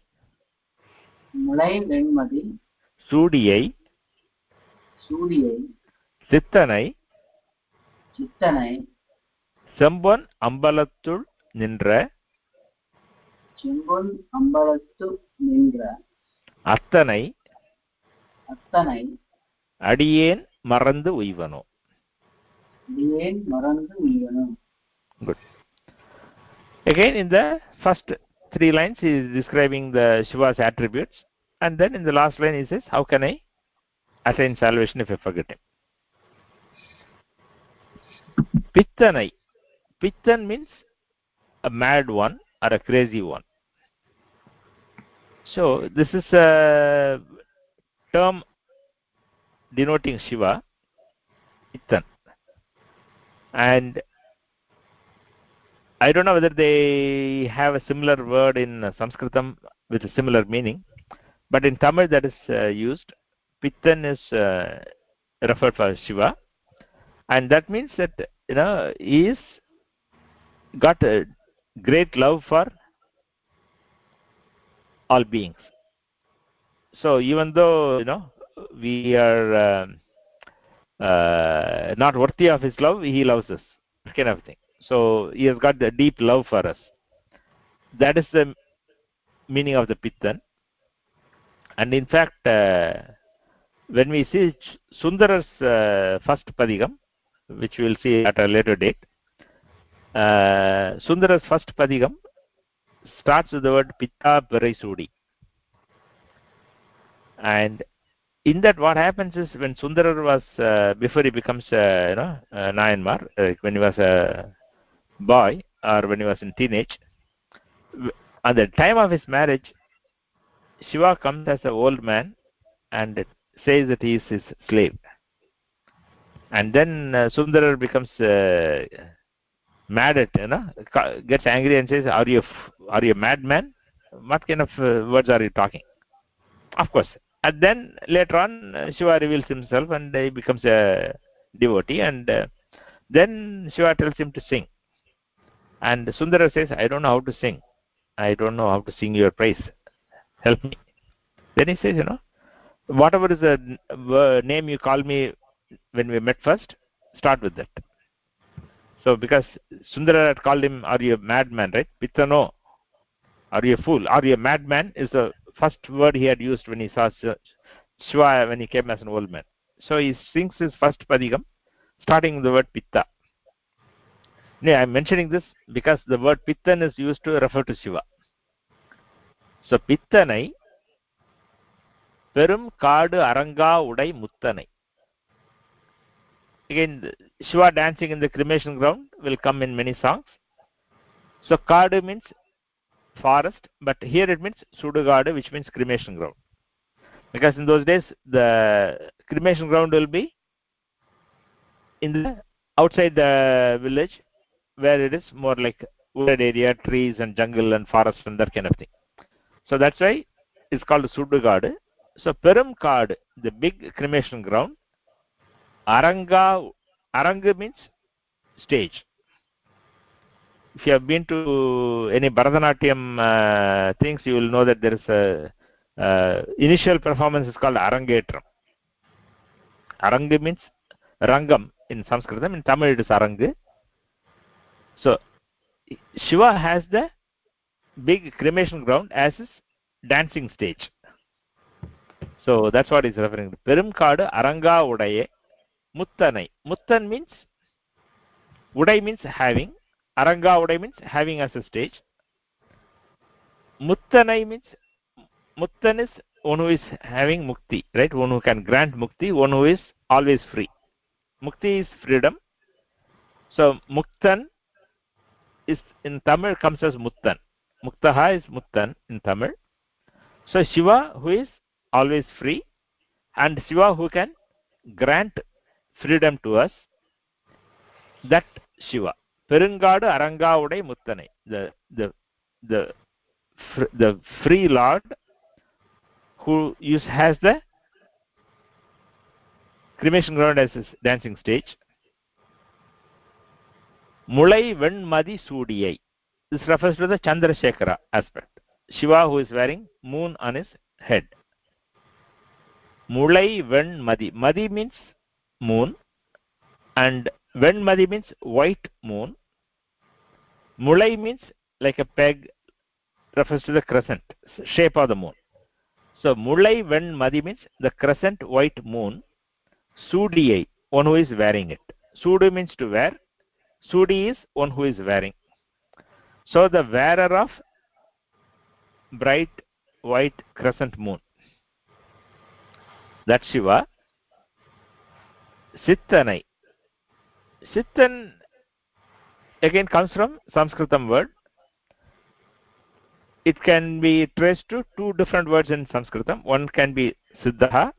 Sudiyai, Sittanai, Sembon ambalathul nindra, Attanai, Adiyen maṛandu uyvanō. Good. Again, in the first three lines, he is describing the Shiva's attributes, and then in the last line, he says, "How can I attain salvation if I forget him?" Pittanai. Pittan means a mad one or a crazy one. So this is a term denoting Shiva, Pittan. And I don't know whether they have a similar word in Sanskritam with a similar meaning, but in Tamil that is used. Pittan is referred for Shiva, and that means that he is got a great love for all beings. So even though we are not worthy of his love, he loves us, that kind of thing. So he has got the deep love for us. That is the meaning of the Pittan. And in fact, when we see Sundara's first padigam, which we will see at a later date, Sundara's first padigam starts with the word Pitta Perai Sudi. And in that, what happens is when Sundara was, before he becomes Nayanmar, when he was a boy or when he was in teenage, at the time of his marriage, Shiva comes as an old man and says that he is his slave. And then Sundara becomes mad at, gets angry and says, are you a madman? What kind of words are you talking? Of course. And then later on, Shiva reveals himself and he becomes a devotee. And then Shiva tells him to sing. And Sundara says, I don't know how to sing. I don't know how to sing your praise. Help me. Then he says, whatever is the name you call me when we met first, start with that. So because Sundara had called him, are you a madman, right? Pittano, are you a fool? Are you a madman is the first word he had used when he saw Shiva when he came as an old man. So he sings his first padigam starting with the word pitta. Now, I am mentioning this because the word pittan is used to refer to Shiva. So pittanai perum kaadu aranga udai muttanai. Again, Shiva dancing in the cremation ground will come in many songs. So kaadu means forest, but here it means sudugadu, which means cremation ground. Because in those days the cremation ground will be in the outside the village, where it is more like wooded area, trees and jungle and forest and that kind of thing. So that's why it's called sudugadu. So perum kaadu, the big cremation ground. Aranga means stage. If you have been to any Bharatanatyam things, you will know that there is a initial performance is called arangetram. Aranga means rangam in Sanskrit. In Tamil it is aranga. So Shiva has the big cremation ground as his dancing stage. So that's what he's referring to. Perum kaadu aranga udaye muttanai. Muttan means, udai means having, aranga udai means having as a stage. Muttanai means, muttan is one who is having mukti, right? One who can grant mukti, one who is always free. Mukti is freedom. So muktan is in Tamil comes as muttan. Muktaha is muttan in Tamil. So Shiva who is always free, and Shiva who can grant freedom to us, that Shiva. Perungadu aranga udai muttanai. The free Lord who has the cremation ground as his dancing stage. Mulai venmadi sudiyai. This refers to the Chandrasekhara aspect. Shiva who is wearing moon on his head. Mulai venmadi. Madi means moon, and venmadi means white moon. Mulai means like a peg, refers to the crescent, shape of the moon. So mulai venmadi means the crescent white moon. Sudiyai, one who is wearing it. Sudu means to wear. Sudi is one who is wearing. So the wearer of bright white crescent moon, that's Shiva. Sittanai. Sittan again comes from Sanskritam word. It can be traced to two different words in Sanskritam. One can be Siddha,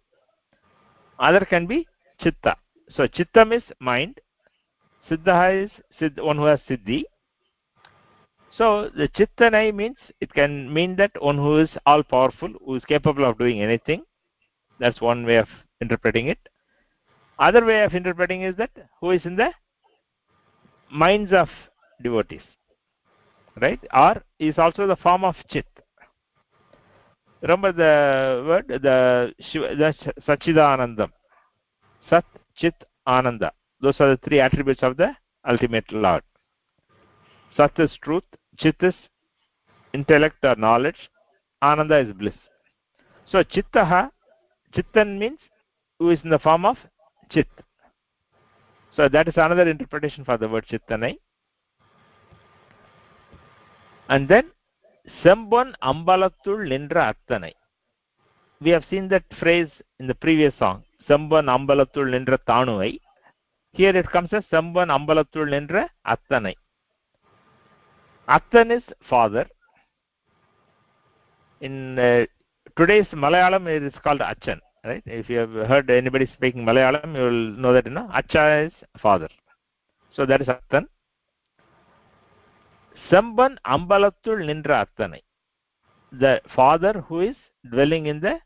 other can be Chitta. So Chittam is mind, Siddha is one who has Siddhi. So the Chittanai means, it can mean that one who is all powerful, who is capable of doing anything. That's one way of interpreting it. Other way of interpreting is that who is in the minds of devotees, right? Or is also the form of Chit. Remember the word, the Sachidanandam. Sat, Chit, Ananda. Those are the three attributes of the ultimate Lord. Sat is truth, Chit is intellect or knowledge, Ananda is bliss. So Chittaha, Chittan means who is in the form of Chit. So that is another interpretation for the word Chittanai. And then Sembon Ambalathul Nindra Attanai. We have seen that phrase in the previous song. Sembon Ambalathul Nindra Tanuvai. Here it comes as Sembon Ambalathul Nindra Attanai. Attan is father. In today's Malayalam it is called Achan. Right? If you have heard anybody speaking Malayalam, you will know that Acha is father. So that is Attan. Samban Ambalathul Nindra Attanai. The father who is dwelling in the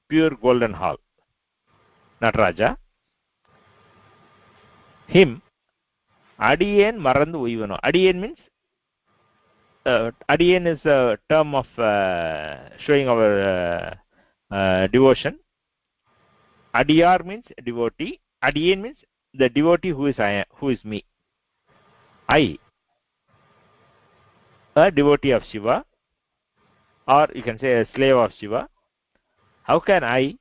pure golden hall. Nataraja. Him. Adiyen maṛandu uyvanō. Adiyen means, Adiyen is a term of showing our devotion. Adiyar means devotee. Adiyan means the devotee who is me. I, a devotee of Shiva, or you can say a slave of Shiva. How can I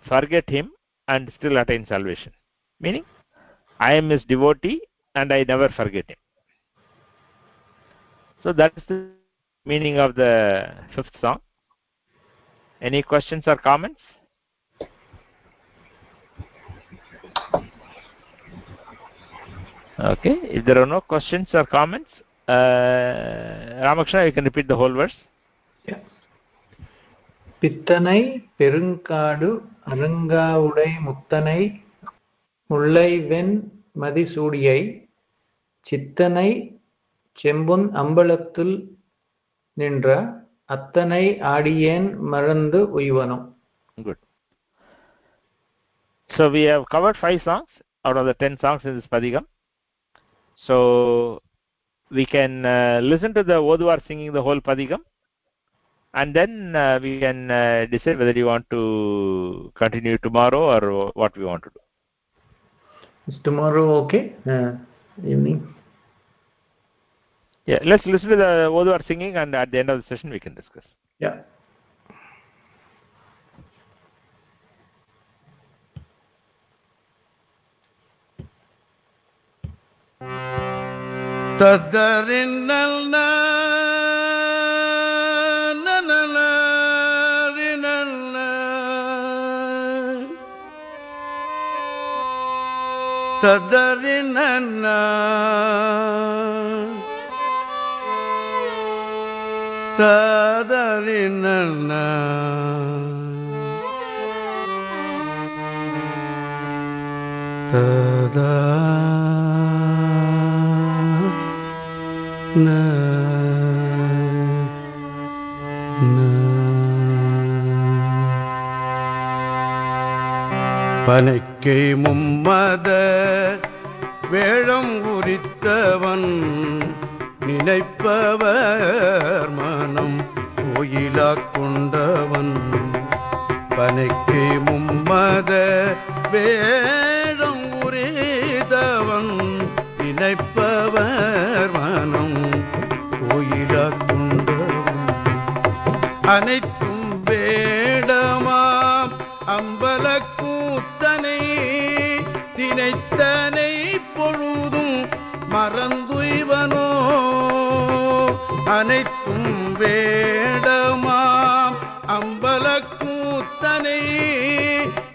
forget him and still attain salvation? Meaning, I am his devotee and I never forget him. So that is the meaning of the fifth song. Any questions or comments? Okay, if there are no questions or comments, Ramakrishna, you can repeat the whole verse. Yeah. Pittanai perunkaadu arangavudai muttanai mullaiven madisudiyai chittanai chembun ambalattul nindra attanai aadiyen maṟandu uyvanō. Good. So we have covered 5 songs out of the 10 songs in this padigam. So we can listen to the Oduvar singing the whole padigam, and then we can decide whether you want to continue tomorrow or what we want to do. Is tomorrow okay? Evening? Yeah, let's listen to the Oduvar singing, and at the end of the session we can discuss. Yeah. Tadarinalna nanana rinalna tadarinalna tadarinalna பனைக்கை மும்மத வேழம் urittavan ninaippavar manam kōyilāk kōṇḍavan பனைக்கை மும்மத வேழம் urittavan ninaippavar manam kōyilāk kōṇḍavan anaittum vēḍam ambalak tinaittanaip poḻudum maṛandu uyvanō anaittum vēḍam ambalak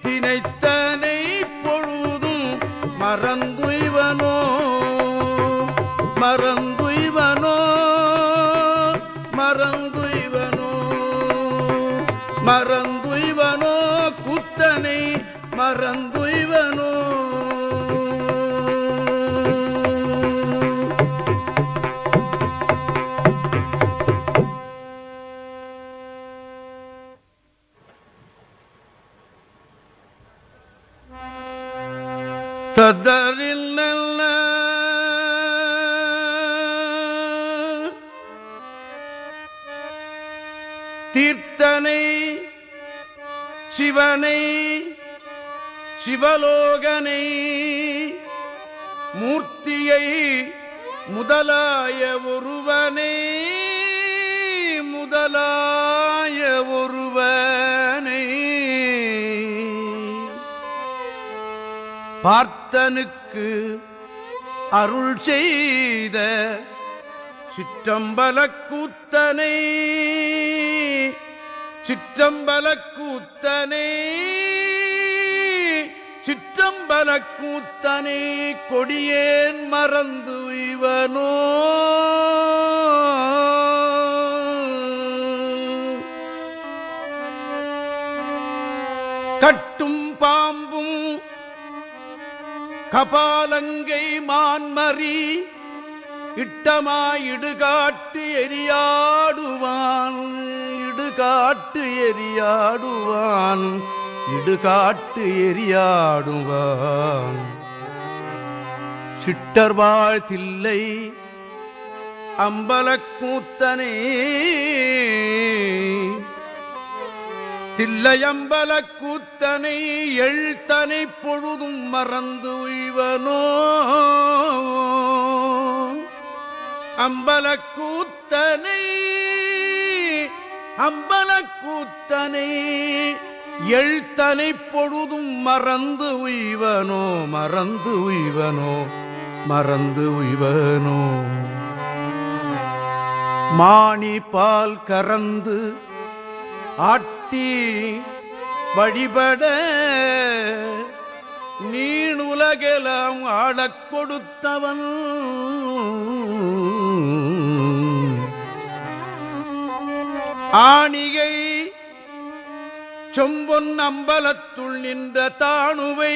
tinaittanaip poḻudum maṛandu uyvanō maṛandu uyvanō maṛandu uyvanō maṛandu uyvanō kūttanait maṛandu uyvanō. Tadarinalna தீர்த்தனை சிவனை சிவலோகனை மூர்த்தியை முதலாய ஒருவனை முதலாய ஒருவனை பார்த்தனுக்கு அருள் செய்த சிற்றம்பலக் கூத்தனை சிற்றம்பலக் கூத்தனை சிற்றம்பலக் கூத்தனை கொடியேன் மறந்து uyvanō கட்டும் பாம்பும் கபாலங்கை மான்மரி இட்டமாய் இடுகாட்டு எரியாடுவான் இடுகாட்டு எரியாடுவான் இடுகாட்டு எரியாடுவான் சிட்டர்வாழ் தில்லை அம்பலக் கூத்தனை தில்லை அம்பலக் கூத்தனை எழுத்தனை பொழுதும் மறந்து உய்வனோ அம்பலக் கூத்தனை எழுத்தனை பொழுதும் மறந்து உய்வனோ மாணி பால் கறந்து ஆட்டி வழிபட நீணுலகெல்லாம் ஆளக் கொடுத்தவன் ஆணியை சொம்பொன் அம்பலத்துள் நின்ற தாணுவை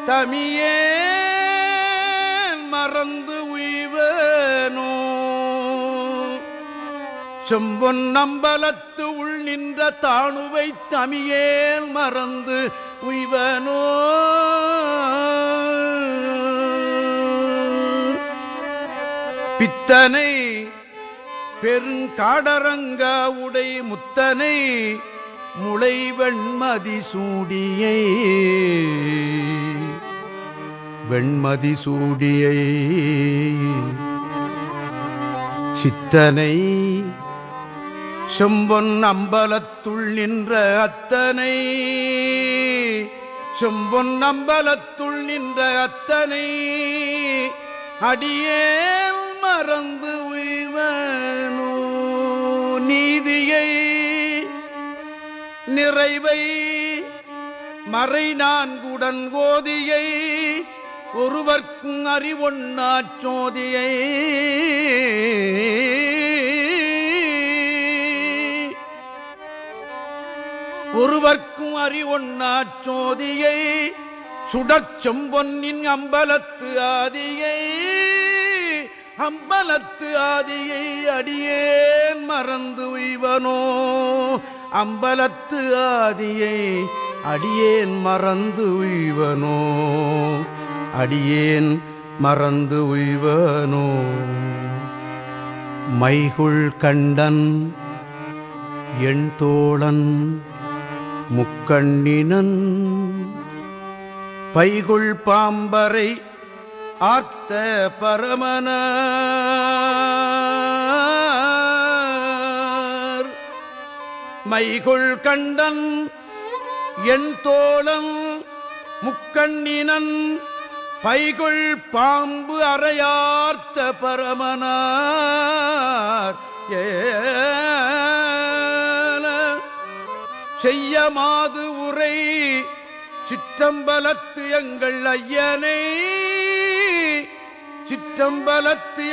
தமியே மறந்து உய்வனோ செம்பொன் அம்பலத்து உள் நின்ற தாணுவை தமியேல் மறந்து உய்வனோ பித்தனை பெருங்காடரங்கா உடை முத்தனை முளை வெண்மதி சூடியை சித்தனை செம்பொன் அம்பலத்துள் நின்ற அத்தனை செம்பொன் அம்பலத்துள் நின்ற அத்தனை அடியே மறந்து உய்வனோ நீதியை நிறைவை மறை நான்குடன் கோதியை ஒருவர்க்கும் அறிவொன்னாச் சோதியை ஒருவர்க்கும் அறிவொன்னாச் சோதியை சுடற் செம்பொன்னின் அம்பலத்து ஆதியை அடியேன் மறந்து உய்வனோ அம்பலத்து ஆதியை அடியேன் மறந்து உய்வனோ மைகுள் கண்டன் எண் தோழன் முக்கண்ணினன் பைகுள் பாம்பரை ஆர்த்த பரமனார் மைகுள் கண்டன் என் தோழன் முக்கண்ணினன் பைகுள் பாம்பு அறையார்த்த பரமனார் செய்யமாது உரை சிற்றம்பலத்து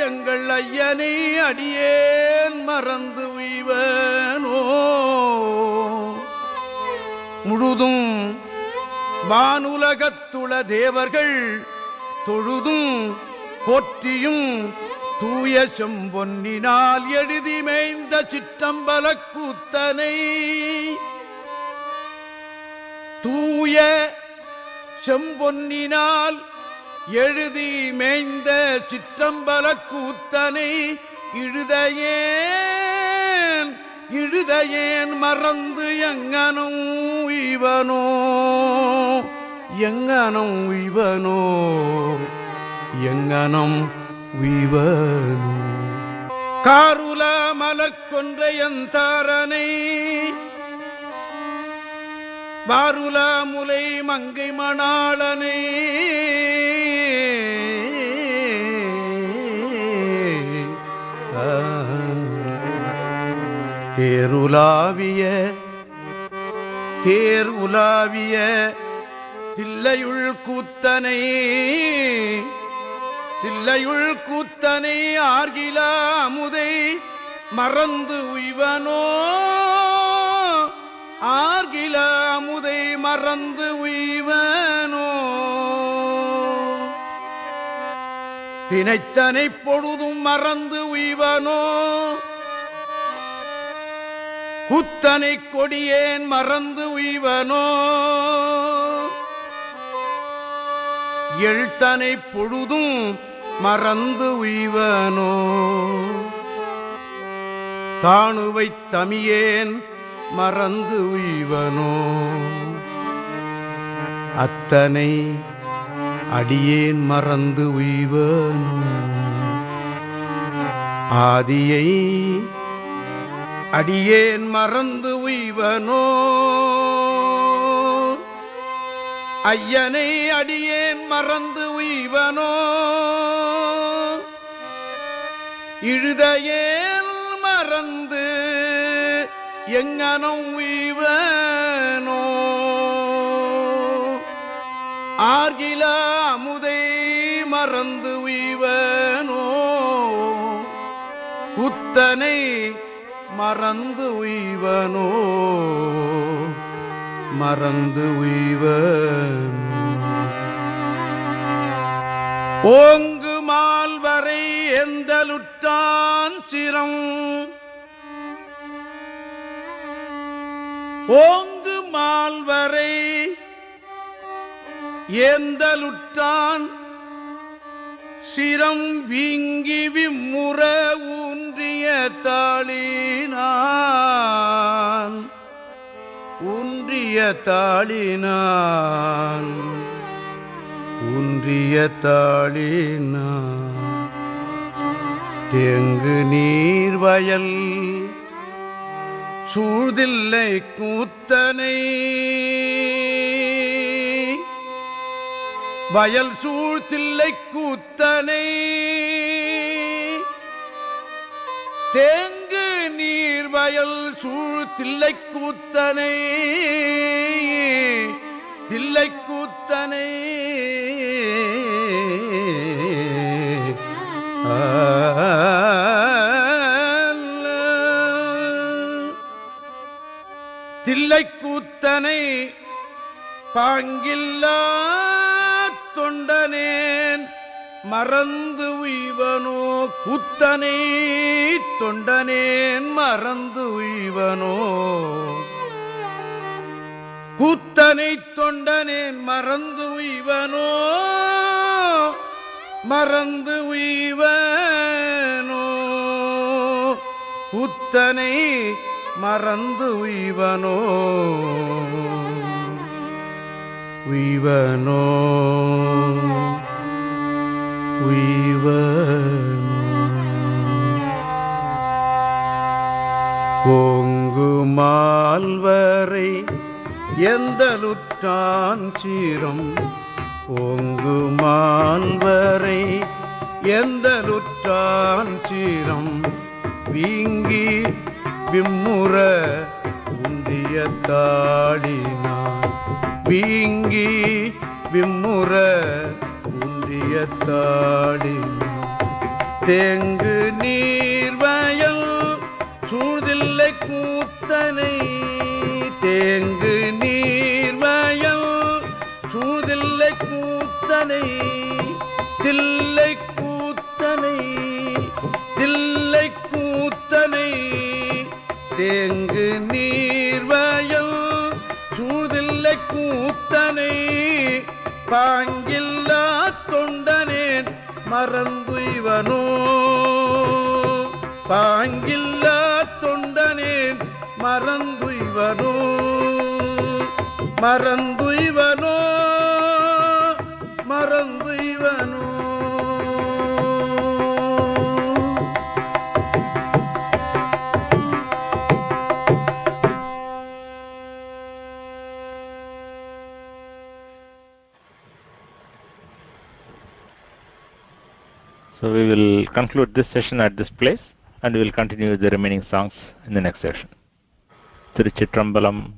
எங்கள் ஐயனை அடியேன் மறந்து உய்வனோ முழுதும் வானுலகத்துள தேவர்கள் தொழுதும் போற்றியும் தூய செம்பொன்னினால் எழுதி மேய்ந்த சிற்றம்பலக் கூத்தனை தூய செம்பொன்னினால் எழுதி மேய்ந்த சிற்றம்பலக் கூத்தனை இழுதையேன் மறந்து எங்கனும் உய்வனோ காருல மலக்கொன்றையந்தாரனை வாருலா முலை மங்கை மணாளனை தேர் உலாவிய தில்லையுள் கூத்தனை ஆர்கிலா அமுதை மறந்து உய்வனோ தினைத்தனைப் பொழுதும் மறந்து உய்வனோ கூத்தனை கொடியேன் மறந்து உய்வனோ எழுத்தனை பொழுதும் மறந்து உய்வனோ தாணுவைத் தமியேன் மறந்து உய்வனோ அத்தனை அடியேன் மறந்து உய்வனோ ஆதியை அடியேன் மறந்து உய்வனோ ஐயனை அடியேன் மறந்து உய்வனோ இழுதையேல் மறந்து எங்கனம் உய்வனோ ஆர்கில அமுதை மறந்து உய்வனோ குத்தனை மறந்து உய்வனோ மறந்து உய்வனோ ஓங்கு மால்வரை எந்தலுற்றான் சிரம் ஓங்கு மால்வரை ஏந்தலுற்றான் சிரம் வீங்கி விம்முற ஊன்றிய தாளினான் ஊன்றிய தாளினான் ஊன்றிய தாளினான் தேங்கு நீர் வயல் சூழ்தில்லை கூத்தனை வயல் சூழ் தில்லை கூத்தனை தேங்கு நீர் வயல் சூழ் தில்லை கூத்தனை தில்லை கூத்தனை தில்லை கூத்தனை பாங்கில்லா தொண்டனேன் மறந்து உய்வனோ கூத்தனை தொண்டனேன் மறந்து உய்வனோ கூத்தனை தொண்டனேன் மறந்து உய்வனோ மறந்து உய்வனோ கூத்தனை மறந்து உய்வனோ உய்வனோ உய்வனோ ஓங்கு மால்வரை எந்தலுற்றான் சீரம் ஓங்கு மால்வரை எந்தலுற்றான் சீரம் வீங்கி விம்முற உந்திய தாளினான் வீங்கி விம்முற உந்திய தாளினான் தேங்கு நீர்வயல் சூழ்தில்லை கூத்தனை தேங்கு நீர்வயல் சூழ்தில்லை கூத்தனை Thillai கூத்தனை Thillai கூத்தனை தேங்கு நீர்வயல் சூழ்தில்லை கூத்தனை பாங்கில்லா தொண்டனேன் மறந்துய்வனோ பாங்கில்லா தொண்டனேன் மறந்துய்வனோ மறந்துய்வனோ மறந்துய்வனோ So we will conclude this session at this place and we will continue the remaining songs in the next session. Chidambaram.